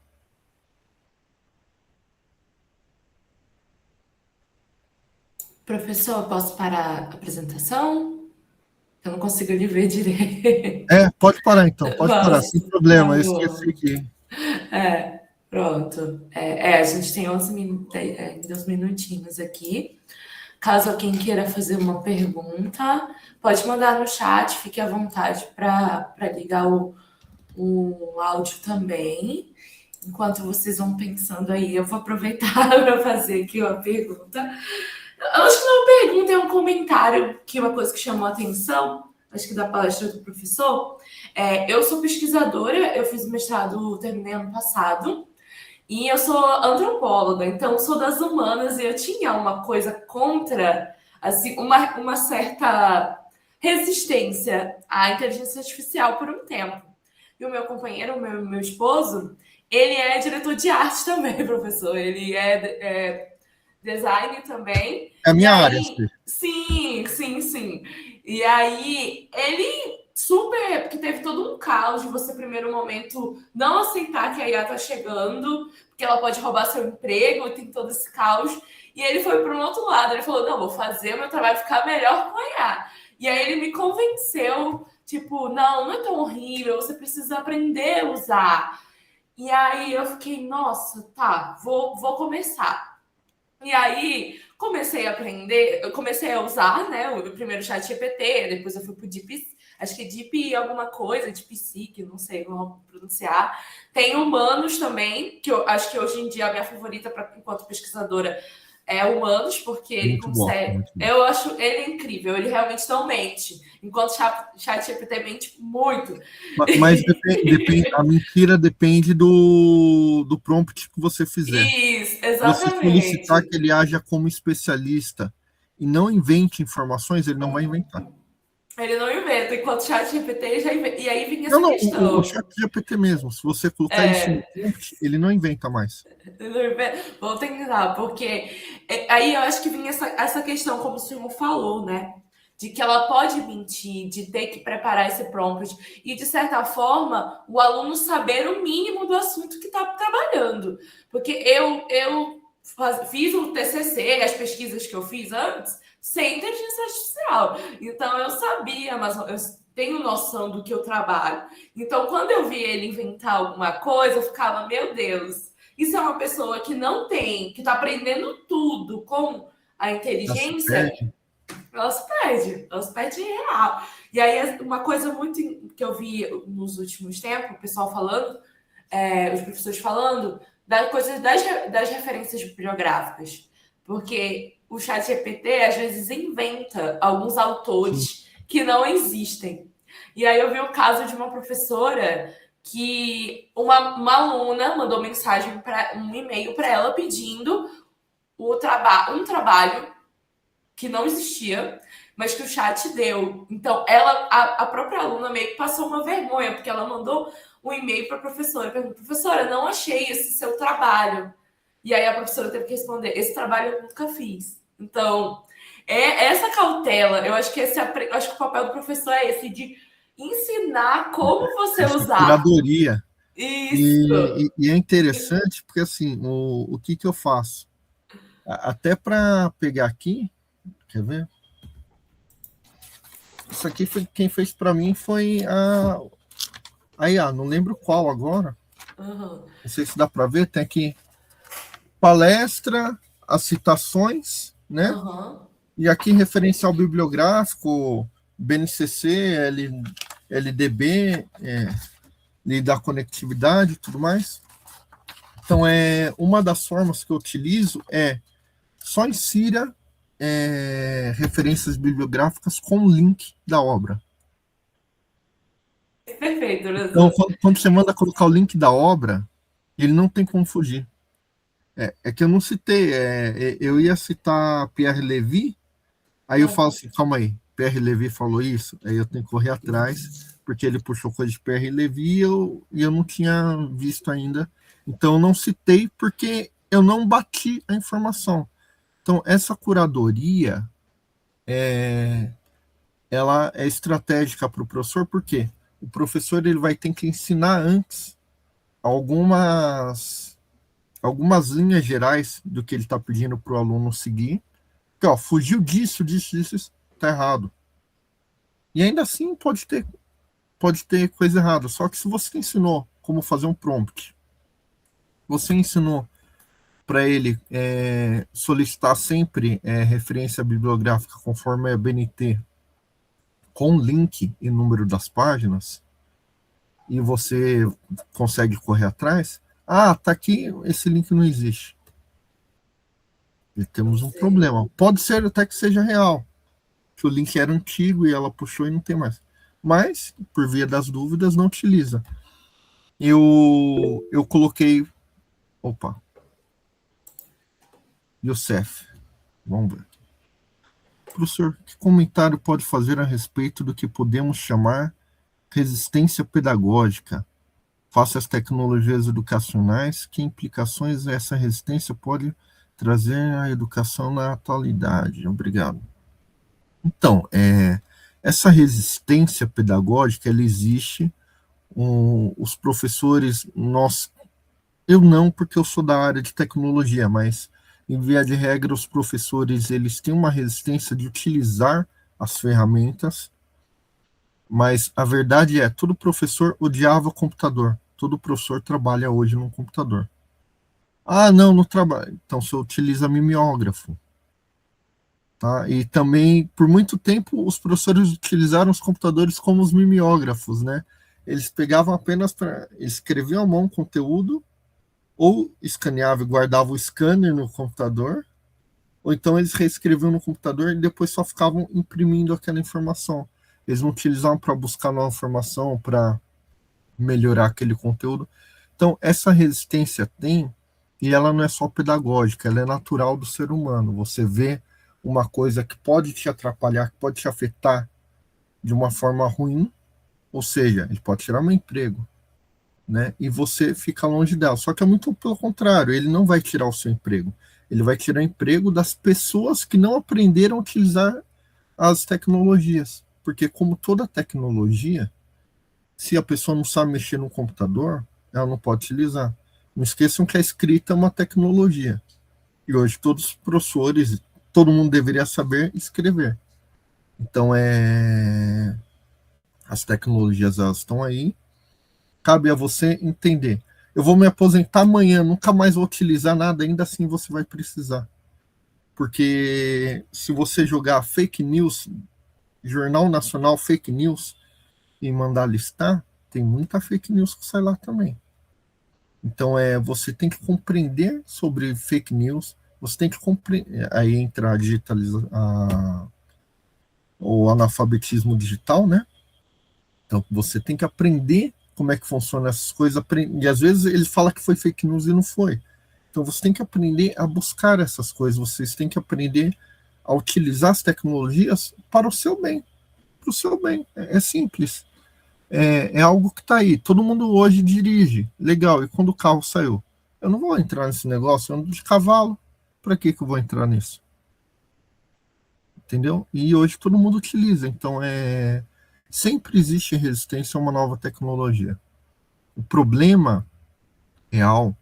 Professor, posso parar a apresentação? Eu não consigo lhe ver direito. Pode parar então, pode parar, sem Posso? Tá problema, eu esqueci bom. que... Pronto. A gente tem 11 minutinhos aqui. Caso alguém queira fazer uma pergunta, pode mandar no chat, fique à vontade para ligar o áudio também. Enquanto vocês vão pensando aí, eu vou aproveitar para fazer aqui uma pergunta. Acho que não é uma pergunta, é um comentário, que é uma coisa que chamou a atenção, acho que da palestra do professor. Eu sou pesquisadora, eu fiz mestrado, terminei ano passado, e eu sou antropóloga, então sou das humanas, e eu tinha uma coisa contra, assim, uma certa resistência à inteligência artificial por um tempo. E o meu companheiro, o meu esposo, ele é diretor de arte também, professor. Ele é design também. É a minha área. Sim. E aí, ele super... Porque teve todo um caos de você, primeiro momento, não aceitar que a IA tá chegando, porque ela pode roubar seu emprego, e tem todo esse caos. E ele foi para um outro lado. Ele falou, não, vou fazer o meu trabalho ficar melhor com a IA. E aí ele me convenceu, tipo, não é tão horrível, você precisa aprender a usar. E aí eu fiquei, nossa, tá, vou começar. E aí comecei a aprender, eu comecei a usar, né, o primeiro chat GPT, depois eu fui pro acho que é Deep alguma coisa, Deep Seek, não sei como pronunciar. Tem Humanos também, que eu acho que hoje em dia a minha favorita enquanto pesquisadora é Humanos, porque ele Muito bom, consegue. muito bom. Eu acho ele incrível, ele realmente não mente. Enquanto o ChatGPT mente muito. Mas a mentira depende do prompt que você fizer. Isso, Se você solicitar exatamente. que ele haja como especialista e não invente informações, ele não vai inventar. Ele não inventa, enquanto o ChatGPT já inventa. E aí vinha Não, essa não, o questão. chat GPT mesmo, se você colocar isso no prompt, ele não inventa mais. Vou tentar, porque aí eu acho que vinha essa questão, como o senhor falou, né? De que ela pode mentir, de ter que preparar esse prompt, e de certa forma, o aluno saber o mínimo do assunto que está trabalhando. Porque eu fiz o TCC, as pesquisas que eu fiz antes, sem inteligência artificial. Então eu sabia, mas eu tenho noção do que eu trabalho. Então, quando eu vi ele inventar alguma coisa, eu ficava, meu Deus, isso é uma pessoa que não tem, que está aprendendo tudo com a Já se inteligência, perde. ela se perde real. E aí, uma coisa muito que eu vi nos últimos tempos, o pessoal falando, os professores falando, da coisa das referências bibliográficas. Porque o chat GPT, às vezes, inventa alguns Sim. autores que não existem. E aí eu vi o caso de uma professora que uma aluna mandou mensagem um e-mail para ela pedindo um trabalho que não existia, mas que o chat deu. Então, a própria aluna meio que passou uma vergonha, porque ela mandou um e-mail para a professora, perguntou, professora, não achei esse seu trabalho. E aí a professora teve que responder, esse trabalho eu nunca fiz. Então, essa cautela, eu acho que acho que o papel do professor é esse, de ensinar como você Essa usar. curadoria. Isso. E é interessante porque, assim, o que eu faço? Até para pegar aqui, quer ver? Isso aqui foi quem fez para mim foi a IA, não lembro qual agora. Uhum. Não sei se dá para ver, tem aqui palestra, as citações, né? Uhum. E aqui referencial bibliográfico, BNCC, LDB, lei da conectividade e tudo mais. Então, uma das formas que eu utilizo é só insira referências bibliográficas com link da obra. Perfeito, Então, professor. quando você manda colocar o link da obra, ele não tem como fugir. É que eu não citei, eu ia citar Pierre Levy, aí eu falo assim, calma aí, Pierre Levy falou isso, aí eu tenho que correr atrás, porque ele puxou coisa de Pierre Levy e eu não tinha visto ainda. Então, eu não citei porque eu não bati a informação. Então, essa curadoria, ela é estratégica para o professor, porque o professor ele vai ter que ensinar antes algumas linhas gerais do que ele está pedindo para o aluno seguir. Porque, ó, fugiu disso, está errado. E ainda assim pode ter coisa errada. Só que se você ensinou como fazer um prompt, você ensinou para ele solicitar sempre referência bibliográfica conforme a BNT, com link e número das páginas, e você consegue correr atrás, tá aqui, esse link não existe. E temos um problema. Pode ser até que seja real, que o link era antigo e ela puxou e não tem mais. Mas, por via das dúvidas, não utiliza. Eu coloquei. Opa. Youssef. Vamos ver. Professor, que comentário pode fazer a respeito do que podemos chamar resistência pedagógica face às tecnologias educacionais? Que implicações essa resistência pode trazer à educação na atualidade? Obrigado. Então, essa resistência pedagógica, ela existe. Os professores, eu não, porque eu sou da área de tecnologia, mas em via de regra, os professores eles têm uma resistência de utilizar as ferramentas, mas a verdade é, todo professor odiava computador, todo professor trabalha hoje no computador. Não trabalho. Então, você utiliza mimeógrafo. tá? E também, por muito tempo, os professores utilizaram os computadores como os mimeógrafos, né? Eles pegavam apenas para escrever à mão conteúdo, ou escaneava e guardava o scanner no computador, ou então eles reescreviam no computador e depois só ficavam imprimindo aquela informação. Eles não utilizavam para buscar nova informação, para melhorar aquele conteúdo. Então, essa resistência tem, e ela não é só pedagógica, ela é natural do ser humano. Você vê uma coisa que pode te atrapalhar, que pode te afetar de uma forma ruim, ou seja, ele pode tirar meu emprego, né? E você fica longe dela. Só que é muito pelo contrário, ele não vai tirar o seu emprego. Ele vai tirar o emprego das pessoas que não aprenderam a utilizar as tecnologias. Porque como toda tecnologia, se a pessoa não sabe mexer no computador, ela não pode utilizar. Não esqueçam que a escrita é uma tecnologia. E hoje todos os professores, todo mundo deveria saber escrever. Então, as tecnologias elas estão aí, cabe a você entender. Eu vou me aposentar amanhã, nunca mais vou utilizar nada, ainda assim você vai precisar. Porque se você jogar fake news, Jornal Nacional Fake News, e mandar listar, tem muita fake news que sai lá também. Então, você tem que compreender sobre fake news, você tem que compreender, aí entra a digitalização, o analfabetismo digital, né? Então, você tem que aprender como é que funciona essas coisas, e às vezes ele fala que foi fake news e não foi. Então, você tem que aprender a buscar essas coisas, vocês têm que aprender a utilizar as tecnologias para o seu bem. Para o seu bem. É simples. É algo que está aí. Todo mundo hoje dirige. Legal. E quando o carro saiu? Eu não vou entrar nesse negócio. Eu ando de cavalo. Para que eu vou entrar nisso? Entendeu? E hoje todo mundo utiliza. Então, sempre existe resistência a uma nova tecnologia. O problema real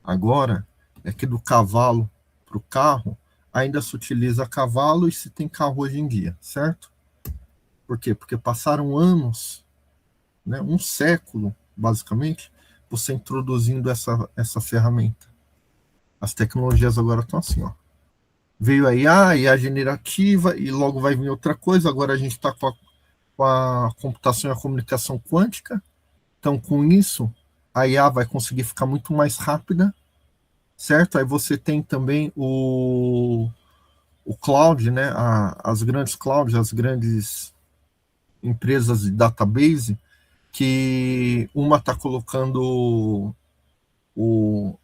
agora é que do cavalo para o carro ainda se utiliza cavalo e se tem carro hoje em dia, certo? Por quê? Porque passaram anos, né, um século, basicamente, você introduzindo essa ferramenta. As tecnologias agora estão assim, ó. Veio a IA e a generativa, e logo vai vir outra coisa. Agora a gente está com a computação e a comunicação quântica. Então, com isso, a IA vai conseguir ficar muito mais rápida, certo? Aí você tem também o cloud, né? As grandes clouds, as grandes empresas de database, que uma está colocando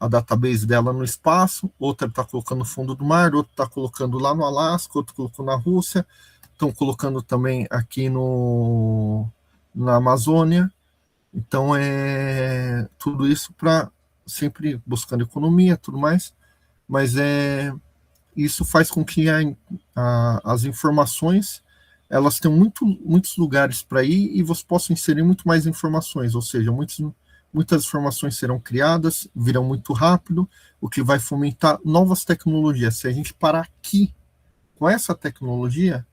a database dela no espaço, outra está colocando no fundo do mar, outra está colocando lá no Alasca, outra colocou na Rússia, estão colocando também aqui na Amazônia. Então, tudo isso para sempre buscando economia, tudo mais, mas isso faz com que as informações elas tenham muitos lugares para ir e você possa inserir muito mais informações, ou seja, muitas informações serão criadas, virão muito rápido, o que vai fomentar novas tecnologias. Se a gente parar aqui com essa tecnologia,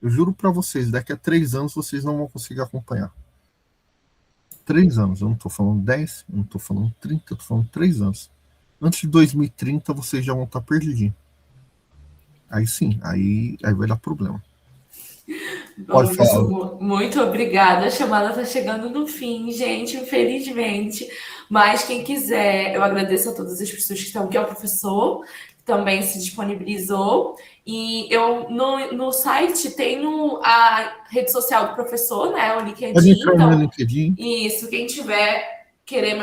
eu juro para vocês, daqui a 3 anos vocês não vão conseguir acompanhar. 3 anos, eu não estou falando 10, eu não estou falando 30, eu estou falando 3 anos. Antes de 2030, vocês já vão estar perdidinhos. Aí sim, aí vai dar problema. Pode falar. Muito obrigada. A chamada está chegando no fim, gente, infelizmente. Mas quem quiser, eu agradeço a todas as pessoas que estão aqui, ao professor, que também se disponibilizou. E eu no site tenho a rede social do professor, né? O LinkedIn. Pode entrar no LinkedIn. Isso, quem tiver querer